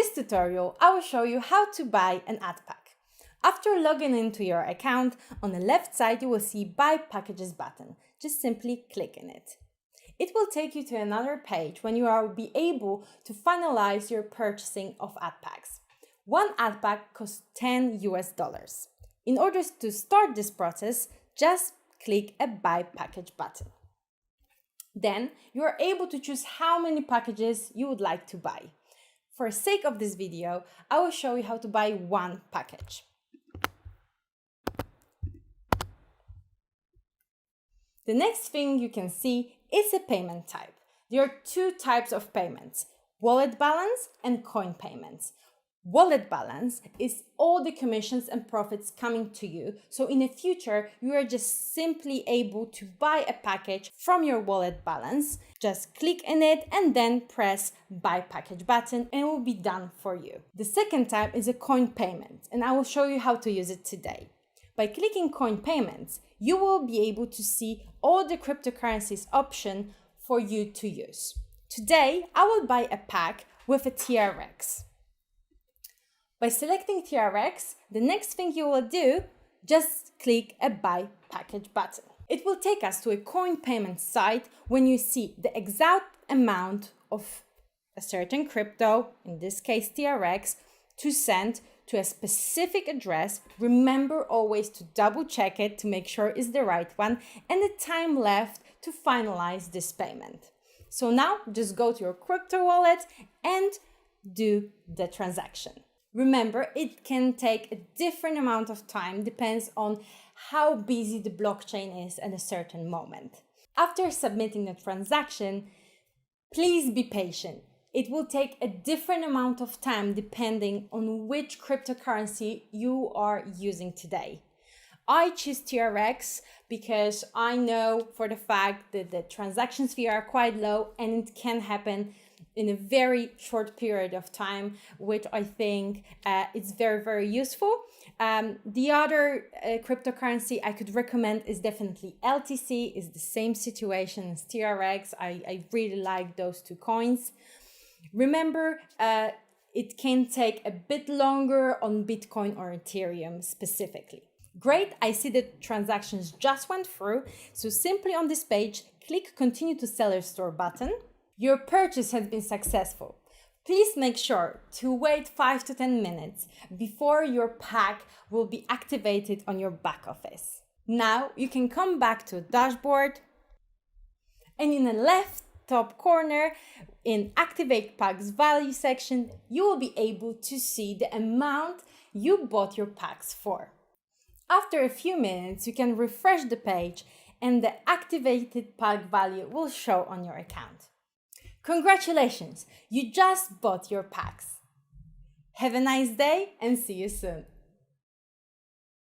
this tutorial, I will show you how to buy an ad pack. After logging into your account, on the left side you will see Buy Packages button. Just simply click in it. It will take you to another page when you will be able to finalize your purchasing of ad packs. One ad pack costs $10. In order to start this process, just click a Buy Package button. Then you are able to choose how many packages you would like to buy. For the sake of this video, I will show you how to buy one package. The next thing you can see is a payment type. There are two types of payments: wallet balance and coin payments. Wallet balance is all the commissions and profits coming to you. So in the future, you are just simply able to buy a package from your wallet balance. Just click in it and then press Buy Package button and it will be done for you. The second type is a coin payment, and I will show you how to use it today. By clicking coin payments, you will be able to see all the cryptocurrencies option for you to use. Today, I will buy a pack with a TRX. By selecting TRX, the next thing you will do, just click a Buy Package button. It will take us to a coin payment site when you see the exact amount of a certain crypto, in this case TRX, to send to a specific address. Remember always to double check it to make sure it's the right one and the time left to finalize this payment. So now just go to your crypto wallet and do the transaction. Remember, it can take a different amount of time, depends on how busy the blockchain is at a certain moment. After submitting the transaction, please be patient. It will take a different amount of time depending on which cryptocurrency you are using today. I choose TRX because I know for the fact that the transaction fee are quite low and it can happen in a very short period of time, which I think is very, very useful. The other cryptocurrency I could recommend is definitely LTC. It's the same situation as TRX. I really like those two coins. Remember, it can take a bit longer on Bitcoin or Ethereum specifically. Great, I see the transactions just went through. So simply on this page, click Continue to Seller Store button. Your purchase has been successful. Please make sure to wait 5 to 10 minutes before your pack will be activated on your back office. Now you can come back to the dashboard, and in the left top corner in Activate Packs Value section, you will be able to see the amount you bought your packs for. After a few minutes, you can refresh the page and the activated pack value will show on your account. Congratulations, you just bought your packs. Have a nice day and see you soon.